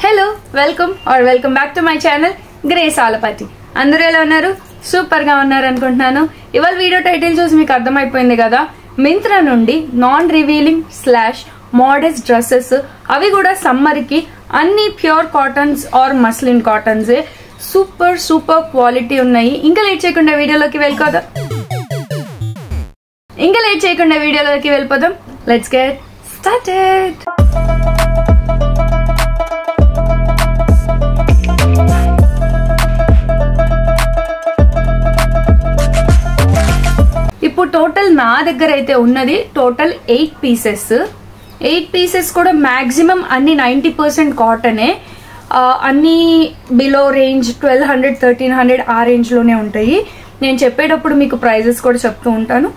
Hello welcome back to my channel grace Alapati. అందరూ ఎలా ఉన్నారు? సూపర్ గా ఉన్నారు అనుకుంటున్నాను. ఇవాళ వీడియో టైటిల్ చూసి మీకు అర్థమైపోయింది కదా, మింత్రా నుండి నాన్ రివీలింగ్ / మోడెస్ట్ డ్రెస్సెస్, అవి కూడా సమ్మర్ కి అన్ని pure cottons or muslin cottons, super quality ఉన్నాయి. ఇంకా లేట్ చేయకుండా వీడియోలోకి వెళ్ళిపోదాం. Let's get started. ఇప్పుడు టోటల్ నా దగ్గర అయితే ఉన్నది టోటల్ 8 పీసెస్ కూడా మాక్సిమం అన్ని 90% కాటనే. అన్ని బిలో రేంజ్ 1200 1300 ఆ రేంజ్ లోనే ఉంటాయి. నేను చెప్పేటప్పుడు మీకు ప్రైజెస్ కూడా చెప్తూ ఉంటాను.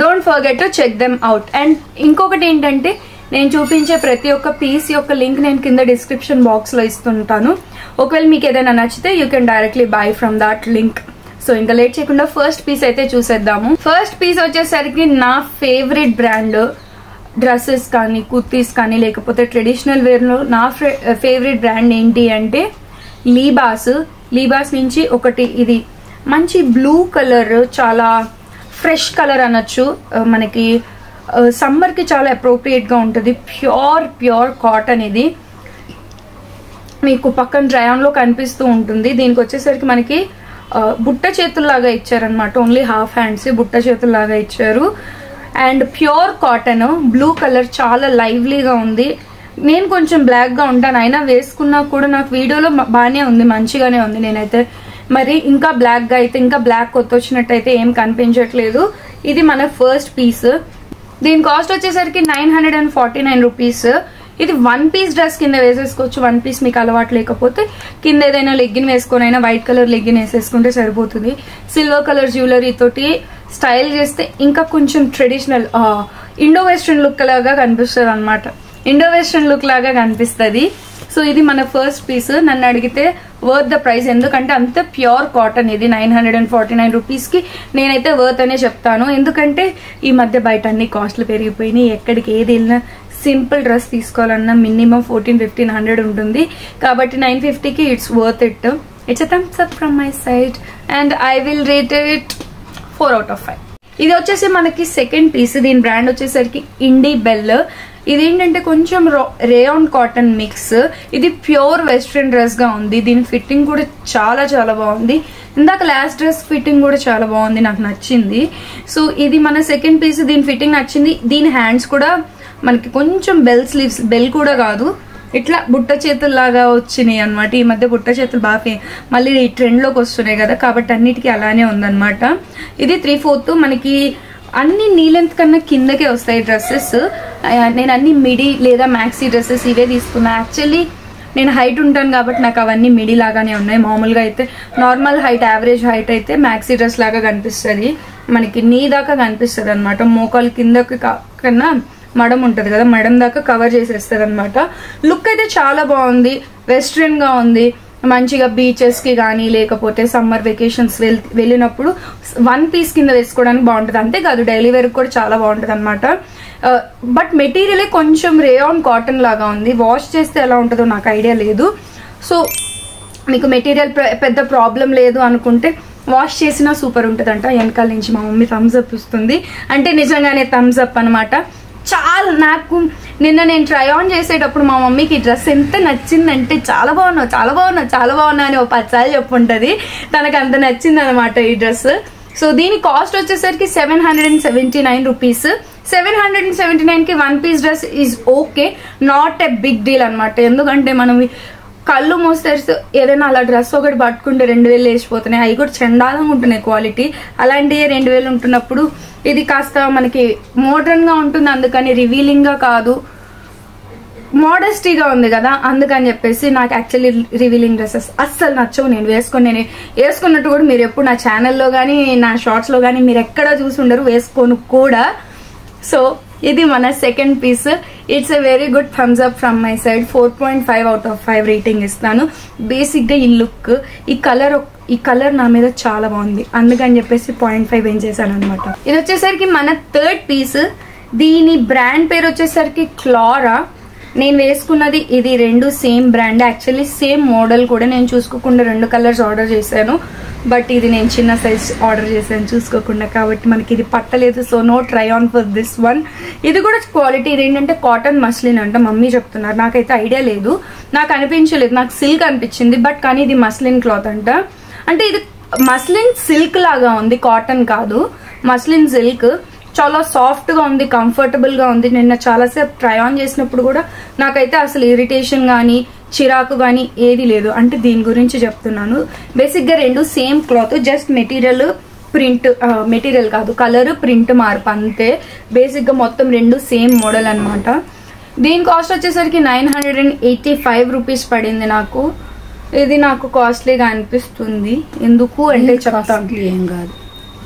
Don't forget to check them out. And ఇంకొకటి ఏంటంటే, నేను చూపించే ప్రతి ఒక్క పీస్ యొక్క లింక్ నేను కింద డిస్క్రిప్షన్ బాక్స్ లో ఇస్తుంటాను. ఒకవేళ మీకు ఏదైనా నచ్చితే you can directly buy from that link. So ఇంకా లేట్ చేయకుండా ఫస్ట్ పీస్ అయితే చూసేద్దాము. ఫస్ట్ పీస్ వచ్చేసరికి నా ఫేవరెట్ బ్రాండ్, డ్రెస్సెస్ కానీ కుర్తీస్ కానీ లేకపోతే ట్రెడిషనల్ వేర్ లో నా ఫేవరెట్ బ్రాండ్ ఏంటి అంటే లీబాస్ నుంచి ఒకటి, ఇది మంచి బ్లూ కలర్, చాలా ఫ్రెష్ కలర్ అనొచ్చు. మనకి సమ్మర్ కి చాలా అప్రోప్రియేట్ గా ఉంటుంది. Pure cotton. ఇది మీకు పక్కన డ్రయాన్ లో కనిపిస్తూ ఉంటుంది. దీనికి వచ్చేసరికి మనకి బుట్ట చేతుల్లాగా ఇచ్చారనమాట. ఓన్లీ హాఫ్ హ్యాండ్స్ బుట్ట చేతుల్లాగా ఇచ్చారు. And pure cotton, blue colour, చాలా లైవ్లీగా ఉంది. నేను కొంచెం బ్లాక్ గా ఉంటాను, అయినా వేసుకున్నా కూడా నాకు వీడియోలో బాగానే ఉంది, మంచిగానే ఉంది. నేనైతే మరి ఇంకా బ్లాక్ గా అయితే, ఇంకా బ్లాక్ కొత్త వచ్చినట్టయితే ఏం కనిపించట్లేదు. ఇది మన ఫస్ట్ పీస్. దీని కాస్ట్ వచ్చేసరికి 949 రూపీస్. ఇది 1 పీస్ డ్రెస్ కింద వేసేసుకోవచ్చు. 1 పీస్ మీకు అలవాటు లేకపోతే కింద ఏదైనా లెగ్గిన్ వేసుకొని అయినా వైట్ కలర్ లెగ్గిన్ వేసేసుకుంటే సరిపోతుంది. సిల్వర్ కలర్ జ్యువెలరీ తోటి స్టైల్ చేస్తే ఇంకా కొంచెం ట్రెడిషనల్ ఇండో వెస్ట్రన్ లుక్ లాగా కనిపిస్తుంది. సో ఇది మన ఫస్ట్ పీస్. నన్ను అడిగితే వర్త్ ద ప్రైస్, ఎందుకంటే అంత ప్యూర్ కాటన్. ఇది 949 రూపీస్ కి నేనైతే వర్త్ అనే చెప్తాను. ఎందుకంటే ఈ మధ్య బయట అన్ని కాస్ట్లు పెరిగిపోయినాయి. ఎక్కడికి ఏది వెళ్ళినా సింపుల్ డ్రెస్ తీసుకోవాలన్నా మినిమం 1400-1500 ఉంటుంది. కాబట్టి 950కి it's worth it. It's a thumbs up from my side and I will rate it 4 out of 5. ఇది వచ్చేసి మనకి సెకండ్ పీస్. దీని బ్రాండ్ వచ్చేసరికి ఇండి బెల్. ఇదేంటంటే కొంచెం రేయాన్ కాటన్ మిక్స్. ఇది ప్యూర్ వెస్ట్రన్ డ్రెస్ గా ఉంది. దీని ఫిట్టింగ్ కూడా చాలా బాగుంది. ఇందాక లాస్ట్ డ్రెస్ ఫిట్టింగ్ కూడా చాలా బాగుంది, నాకు నచ్చింది. సో ఇది మన సెకండ్ పీస్. దీని ఫిట్టింగ్ నచ్చింది. దీని హ్యాండ్స్ కూడా మనకి కొంచెం బెల్ కూడా కాదు, ఇట్లా బుట్ట చేతుల్లాగా వచ్చినాయి అనమాట. ఈ మధ్య బుట్ట చేతులు బాగా మళ్ళీ ట్రెండ్ లోకి వస్తున్నాయి కదా, కాబట్టి అన్నిటికీ అలానే ఉందన్నమాట. ఇది 3/4. మనకి అన్ని నీ లెంత్ కన్నా కిందకే వస్తాయి డ్రెస్సెస్. నేను అన్ని మిడి లేదా మ్యాక్సీ డ్రెస్సెస్ ఇవే తీసుకున్నా. యాక్చువల్లీ నేను హైట్ ఉంటాను కాబట్టి నాకు అవన్నీ మిడి లాగానే ఉన్నాయి. మామూలుగా అయితే నార్మల్ హైట్, యావరేజ్ హైట్ అయితే మ్యాక్సీ డ్రెస్ లాగా కనిపిస్తుంది. మనకి నీ దాకా కనిపిస్తుంది అనమాట. మోకాలు కిందకి కన్నా మడం ఉంటది కదా, మడం దాకా కవర్ చేసేస్తుంది అనమాట. లుక్ అయితే చాలా బాగుంది, వెస్ట్రన్ గా ఉంది. మంచిగా బీచెస్ కి కానీ లేకపోతే సమ్మర్ వెకేషన్స్ వెళ్ళినప్పుడు 1 పీస్ కింద వేసుకోవడానికి బాగుంటుంది. అంతేకాదు డైలీ వేర్ కూడా చాలా బాగుంటుంది అనమాట. బట్ మెటీరియలే కొంచెం రేయాన్ కాటన్ లాగా ఉంది. వాష్ చేస్తే ఎలా ఉంటుందో నాకు ఐడియా లేదు. సో మీకు మెటీరియల్ పెద్ద ప్రాబ్లం లేదు అనుకుంటే వాష్ చేసినా సూపర్ ఉంటుందంట. వెనకాల నుంచి మా మమ్మీ థమ్స్ అప్ ఇస్తుంది, అంటే నిజంగానే థమ్స్ అప్ అనమాట. నాకు నిన్న నేను ట్రై ఆన్ చేసేటప్పుడు మా మమ్మీకి ఈ డ్రెస్ ఎంత నచ్చిందంటే, చాలా బాగున్నా అని 10 సార్లు చెప్పుంటది. తనకు అంత నచ్చింది అనమాట ఈ డ్రెస్. సో దీని కాస్ట్ వచ్చేసరికి 779 రూపీస్. 779 కి 1 piece dress is okay, not a big deal అనమాట. ఎందుకంటే మనం కళ్ళు మూసేసి ఏదైనా అలా డ్రెస్ ఒకటి పట్టుకుంటే 2000 వేసిపోతున్నాయి. అవి కూడా చండాలంగా ఉంటున్నాయి క్వాలిటీ. అలాంటివి 2000 ఉంటున్నప్పుడు ఇది కాస్త మనకి మోడర్న్ గా ఉంటుంది. అందుకని రివీలింగ్ గా కాదు, మోడెస్టీగా ఉంది కదా, అందుకని చెప్పేసి నాకు యాక్చువల్లీ రివీలింగ్ డ్రెస్సెస్ అస్సలు నచ్చవు. నేను వేసుకున్నట్టు కూడా మీరు ఎప్పుడు నా ఛానల్లో కానీ నా షార్ట్స్ లో కానీ మీరు ఎక్కడ చూసి ఉండరు, వేసుకోను కూడా. సో ఇది మన second piece. It's a very good thumbs up from my side. 4.5 out of 5 rating ఇస్తాను. బేసిక్ గా ఈ లుక్, ఈ కలర్ నా మీద చాలా బాగుంది, అందుకని చెప్పేసి 0.5 ఏం చేశాను అనమాట. ఇది వచ్చేసరికి మన థర్డ్ పీస్. దీని బ్రాండ్ పేరు వచ్చేసరికి క్లారా. నేను వేసుకున్నది ఇది రెండు same brand, actually same model కూడా. నేను చూసుకోకుండా 2 కలర్స్ ఆర్డర్ చేశాను, బట్ ఇది నేను చిన్న సైజ్ ఆర్డర్ చేశాను చూసుకోకుండా, కాబట్టి మనకి ఇది పట్టలేదు. So no try on for this one. ఇది కూడా క్వాలిటీ ఇది ఏంటంటే కాటన్ మస్లిన్ అంట, మమ్మీ చెప్తున్నారు, నాకైతే ఐడియా లేదు, నాకు అనిపించలేదు, నాకు సిల్క్ అనిపించింది, బట్ కానీ ఇది మస్లిన్ క్లాత్ అంట. అంటే ఇది మస్లిన్ సిల్క్ లాగా ఉంది, కాటన్ కాదు, మస్లిన్ సిల్క్. చాలా సాఫ్ట్ గా ఉంది, కంఫర్టబుల్ గా ఉంది. నిన్న చాలాసేపు ట్రై ఆన్ చేసినప్పుడు కూడా నాకైతే అసలు ఇరిటేషన్ గానీ చిరాకు గానీ ఏది లేదు. అంటే దీని గురించి చెప్తున్నాను. బేసిక్ గా 2 same cloth, just material print, material కాదు కలర్ ప్రింట్ మార్పు అంతే. బేసిక్ గా మొత్తం 2 సేమ్ మోడల్ అనమాట. దీని కాస్ట్ వచ్చేసరికి 985 రూపీస్ పడింది నాకు. ఇది నాకు కాస్ట్లీగా అనిపిస్తుంది. ఎందుకు అంటే చెప్తాను, ఏం కాదు,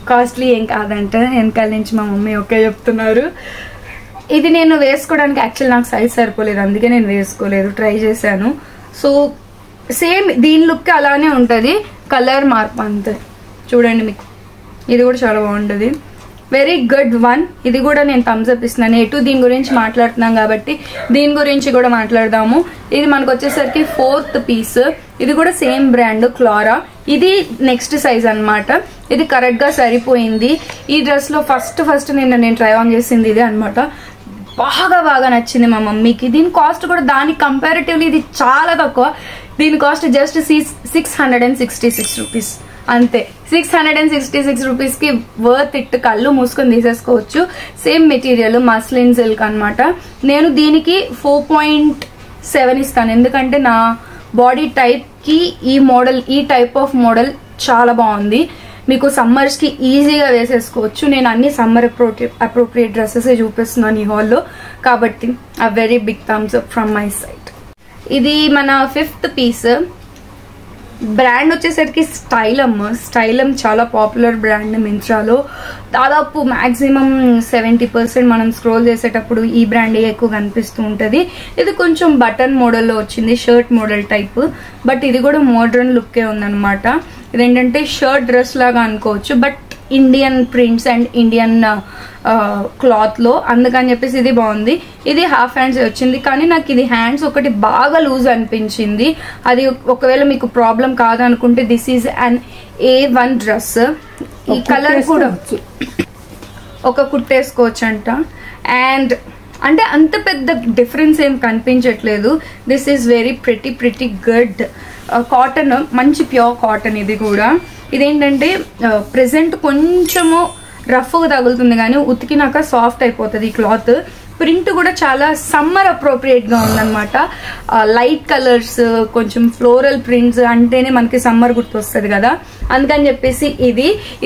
కాస్ట్లీ ఏం కాదంట. వెనకాల నుంచి మా మమ్మీ ఓకే చెప్తున్నారు. ఇది నేను వేసుకోవడానికి యాక్చువల్ నాకు సైజ్ సరిపోలేదు, అందుకే నేను వేసుకోలేదు, ట్రై చేశాను. సో సేమ్ దీని లుక్ అలానే ఉంటుంది, కలర్ మార్పు అంతే. చూడండి మీకు ఇది కూడా చాలా బాగుంటుంది, వెరీ గుడ్ వన్. ఇది కూడా నేను థమ్స్ అప్ ఇస్తున్నాను. ఎటు దీని గురించి మాట్లాడుతున్నాం కాబట్టి దీని గురించి కూడా మాట్లాడదాము. ఇది మనకు వచ్చేసరికి 4th పీస్. ఇది కూడా సేమ్ బ్రాండ్ క్లారా. ఇది నెక్స్ట్ సైజ్ అన్నమాట. ఇది కరెక్ట్ గా సరిపోయింది. ఈ డ్రెస్ లో ఫస్ట్ నేను ట్రై ఆన్ చేసింది ఇదే అనమాట. బాగా నచ్చింది మా మమ్మీకి. దీని కాస్ట్ కూడా దానికి కంపారిటివ్లీ ఇది చాలా తక్కువ. దీని కాస్ట్ జస్ట్ 666 రూపీస్ అంతే. 666 రూపీస్ కి వర్త్ ఇట్, కళ్ళు మూసుకొని తీసేసుకోవచ్చు. సేమ్ మెటీరియల్ మస్లిన్ సిల్క్ అనమాట. నేను దీనికి 4.7 ఇస్తాను, ఎందుకంటే నా బాడీ టైప్ కి ఈ మోడల్, ఈ టైప్ ఆఫ్ మోడల్ చాలా బాగుంది. మీకు సమ్మర్స్ కి ఈజీగా వేసేసుకోవచ్చు. నేను అన్ని సమ్మర్ అప్రోప్రియేట్ డ్రెస్సెస్ చూపిస్తున్నాను ఈ హాల్లో, కాబట్టి a very big thumbs up from my side. ఇది మన 5th పీస్. బ్రాండ్ వచ్చేసరికి స్టైలమ్ చాలా పాపులర్ బ్రాండ్ మింత్రాలో. దాదాపు మాక్సిమం 70% మనం స్క్రోల్ చేసేటప్పుడు ఈ బ్రాండ్ ఎక్కువ కనిపిస్తూ ఉంటుంది. ఇది కొంచెం బటన్ మోడల్లో వచ్చింది, షర్ట్ మోడల్ టైప్, బట్ ఇది కూడా మోడర్న్ లుక్కే ఉందన్నమాట. ఇదేంటంటే షర్ట్ డ్రెస్ లాగా అనుకోవచ్చు, but Indian prints and Indian cloth లో, అందుకని చెప్పేసి ఇది బాగుంది. ఇది హాఫ్ హ్యాండ్స్ వచ్చింది, కానీ నాకు ఇది హ్యాండ్స్ ఒకటి బాగా లూజ్ అనిపించింది. అది ఒకవేళ మీకు ప్రాబ్లం కాదనుకుంటే this is an A1 dress. ఈ కలర్ కూడా ఒక కుట్టేసుకోవచ్చు అంట. అండ్ అంటే అంత పెద్ద డిఫరెన్స్ ఏం కనిపించట్లేదు. This is very pretty good. Cotton, మంచి ప్యూర్ కాటన్. ఇది కూడా ఇదేంటంటే ప్రెసెంట్ కొంచెము రఫ్గా తగులుతుంది, కానీ ఉతికినాక సాఫ్ట్ అయిపోతుంది ఈ క్లాత్. ప్రింట్ కూడా చాలా సమ్మర్ అప్రోప్రియేట్ గా ఉందన్నమాట. లైట్ కలర్స్, కొంచెం ఫ్లోరల్ ప్రింట్స్ అంటేనే మనకి సమ్మర్ గుర్తొస్తుంది కదా, అందుకని చెప్పేసి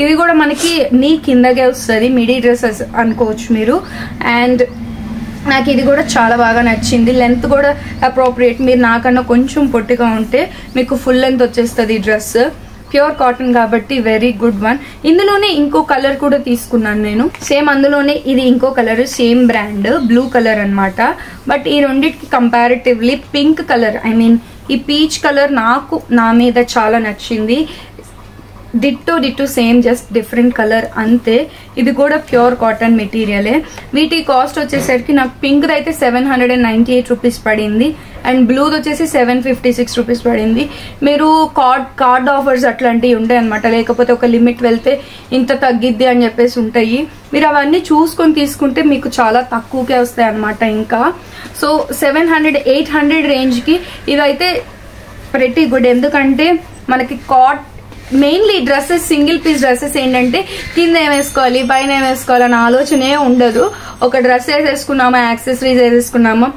ఇది కూడా మనకి నీ కిందకే వస్తుంది, మిడీ డ్రెస్సెస్ అనుకోవచ్చు మీరు. అండ్ నాకు ఇది కూడా చాలా బాగా నచ్చింది. లెంత్ కూడా అప్రోప్రియేట్. మీరు నాకన్నా కొంచెం పొట్టిగా ఉంటే మీకు ఫుల్ లెంత్ వచ్చేస్తుంది ఈ డ్రెస్. ప్యూర్ కాటన్ కాబట్టి వెరీ గుడ్ వన్. ఇందులోనే ఇంకో కలర్ కూడా తీసుకున్నాను నేను, సేమ్ అందులోనే ఇది ఇంకో colour, same brand blue colour అన్నమాట. బట్ ఈ రెండింటికి comparatively pink colour, I mean ఈ పీచ్ కలర్ నాకు నా మీద చాలా నచ్చింది. Ditto same, just different colour అంతే. ఇది కూడా ప్యూర్ కాటన్ మెటీరియలే. వీటి కాస్ట్ వచ్చేసరికి నాకు పింక్ అయితే 798 రూపీస్ పడింది, అండ్ బ్లూది వచ్చేసి 756 రూపీస్ పడింది. మీరు కార్డ్ ఆఫర్స్ అట్లాంటివి ఉంటాయి అనమాట, లేకపోతే ఒక లిమిట్ వెళ్తే ఇంత తగ్గిద్ది అని చెప్పేసి ఉంటాయి. మీరు అవన్నీ చూసుకొని తీసుకుంటే మీకు చాలా తక్కువకే వస్తాయి అనమాట. ఇంకా సో 700-800 రేంజ్ కి ఇదైతే ప్రెటీ గుడ్. ఎందుకంటే మనకి mainly dresses, single piece dresses ఏంటంటే కింద ఏం వేసుకోవాలి పైన ఏం వేసుకోవాలి అన్న ఆలోచనే ఉండదు. ఒక డ్రెస్ వేసేసుకున్నామా, యాక్సెసరీస్ వేసేసుకున్నామా,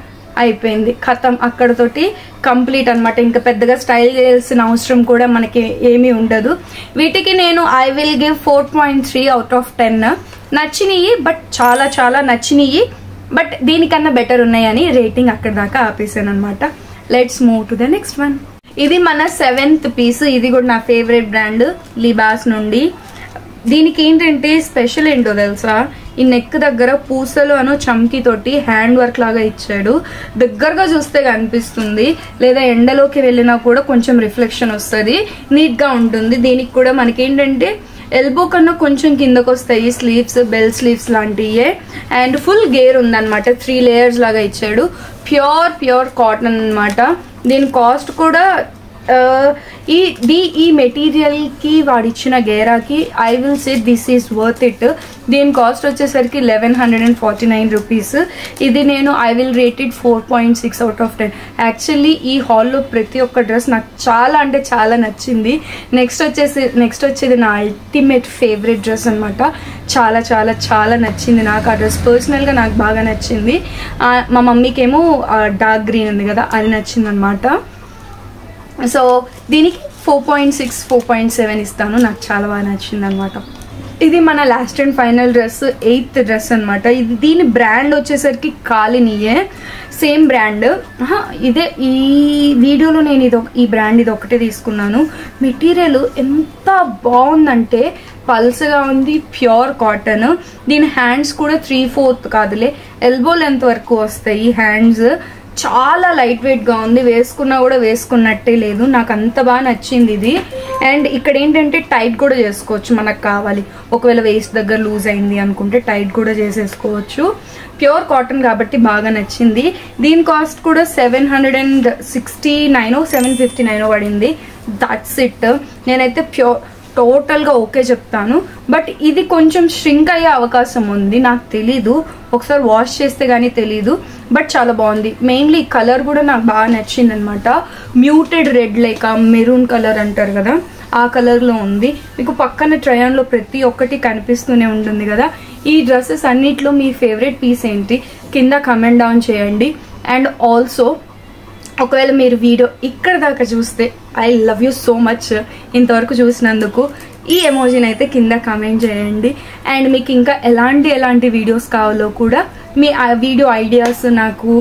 అయిపోయింది, ఖతం, అక్కడతోటి కంప్లీట్ అనమాట. ఇంకా పెద్దగా స్టైల్ చేయాల్సిన అవసరం కూడా మనకి ఏమీ ఉండదు. వీటికి నేను I will give 4.3 out of 10. నచ్చినాయి, బట్ చాలా నచ్చినాయి, బట్ దీనికన్నా బెటర్ ఉన్నాయని రేటింగ్ అక్కడ దాకా ఆపేసాను అనమాట. Let's move to the next one. ఇది మన 7th పీస్. ఇది కూడా నా ఫేవరెట్ బ్రాండ్ లిబాస్ నుండి. దీనికి ఏంటంటే స్పెషల్ ఏంటో తెలుసా, ఈ నెక్ దగ్గర పూసలు అను చమ్కీ తోటి హ్యాండ్ వర్క్ లాగా ఇచ్చాడు. దగ్గరగా చూస్తే కనిపిస్తుంది, లేదా ఎండలోకి వెళ్ళినా కూడా కొంచెం రిఫ్లెక్షన్ వస్తుంది, నీట్ గా ఉంటుంది. దీనికి కూడా మనకేంటంటే ఎల్బో కన్నా కొంచెం కిందకు వస్తాయి స్లీవ్స్, బెల్ స్లీవ్స్ లాంటివే. అండ్ ఫుల్ గేర్ ఉందన్నమాట, 3 లేయర్స్ లాగా ఇచ్చాడు. ప్యూర్ కాటన్ అనమాట. దీని కాస్ట్ కూడా ఈ మెటీరియల్ కి వాడిచ్చిన గేరాకి I will say this is worth it. దీని కాస్ట్ వచ్చేసరికి 1149 రూపీస్. ఇది నేను I will rate it 4.6 out of 10. Actually ఈ హాల్లో ప్రతి ఒక్క డ్రెస్ నాకు చాలా అంటే చాలా నచ్చింది. నెక్స్ట్ వచ్చేది నా అల్టిమేట్ ఫేవరెట్ డ్రెస్ అనమాట. చాలా చాలా చాలా నచ్చింది నాకు ఆ డ్రెస్. పర్సనల్గా నాకు బాగా నచ్చింది. మా మమ్మీకేమో డార్క్ గ్రీన్ ఉంది కదా, అది నచ్చింది అనమాట. సో దీనికి 4.6 4.7 ఇస్తాను. నాకు చాలా బాగా నచ్చింది అనమాట. ఇది మన last and final dress, 8th dress అనమాట. ఇది దీని బ్రాండ్ వచ్చేసరికి కాలినియే, సేమ్ బ్రాండ్. ఇదే ఈ వీడియోలో నేను ఈ బ్రాండ్ ఇది ఒకటే తీసుకున్నాను. మెటీరియల్ ఎంత బాగుందంటే పల్స్గా ఉంది, ప్యూర్ కాటన్. దీని హ్యాండ్స్ కూడా 3/4 కాదులే, ఎల్బో లెంత్ వరకు వస్తాయి హ్యాండ్స్. చాలా లైట్ వెయిట్ గా ఉంది, వేసుకున్నా కూడా వేసుకున్నట్టే లేదు. నాకు అంత బాగా నచ్చింది ఇది. అండ్ ఇక్కడ ఏంటంటే టైట్ కూడా చేసుకోవచ్చు మనకు కావాలి. ఒకవేళ వేస్ట్ దగ్గర లూజ్ అయింది అనుకుంటే టైట్ కూడా చేసేసుకోవచ్చు. ప్యూర్ కాటన్ కాబట్టి బాగా నచ్చింది. దీని కాస్ట్ కూడా 769 759 పడింది. That's it. నేనైతే టోటల్గా ఓకే చెప్తాను. బట్ ఇది కొంచెం ష్రింక్ అయ్యే అవకాశం ఉంది, నాకు తెలీదు. ఒకసారి వాష్ చేస్తే కానీ తెలీదు. బట్ చాలా బాగుంది. మెయిన్లీ కలర్ కూడా నాకు బాగా నచ్చింది అనమాట. మ్యూటెడ్ రెడ్ లేక మెరూన్ కలర్ అంటారు కదా, ఆ కలర్లో ఉంది. మీకు పక్కన ట్రయాన్లో ప్రతి ఒక్కటి కనిపిస్తూనే ఉంటుంది కదా. ఈ డ్రెస్సెస్ అన్నిట్లో మీ ఫేవరెట్ పీస్ ఏంటి కింద కమెంట్ డౌన్ చేయండి. అండ్ ఆల్సో ఒకవేళ మీరు వీడియో ఇక్కడ దాకా చూస్తే I love you so much. ఇంతవరకు చూసినందుకు ఈ ఎమోజిని అయితే కింద కామెంట్ చేయండి. అండ్ మీకు ఇంకా ఎలాంటి వీడియోస్ కావాలో కూడా మీ వీడియో ఐడియాస్ నాకు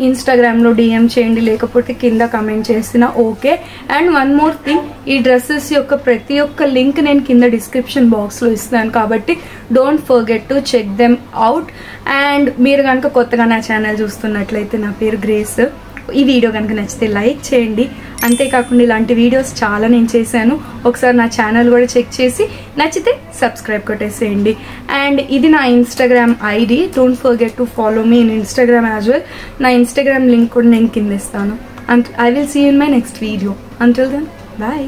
ఇన్స్టాగ్రామ్లో డిఎం చేయండి, లేకపోతే కింద కమెంట్ చేసిన okay. And one more thing, ఈ డ్రెస్సెస్ యొక్క ప్రతి ఒక్క లింక్ నేను కింద డిస్క్రిప్షన్ బాక్స్లో ఇస్తాను కాబట్టి don't forget to check them out. And మీరు కనుక కొత్తగా నా ఛానల్ చూస్తున్నట్లయితే, నా పేరు గ్రేస్. ఈ వీడియో కనుక నచ్చితే లైక్ చేయండి. అంతేకాకుండా ఇలాంటి వీడియోస్ చాలా నేను చేశాను, ఒకసారి నా ఛానల్ కూడా చెక్ చేసి నచ్చితే సబ్స్క్రైబ్ కొట్టేసేయండి. అండ్ ఇది నా Instagram ID, don't forget to follow me in Instagram as well. నా ఇన్స్టాగ్రామ్ లింక్ కూడా నేను కింద ఇస్తాను. I will see you in my next video. Until then, bye.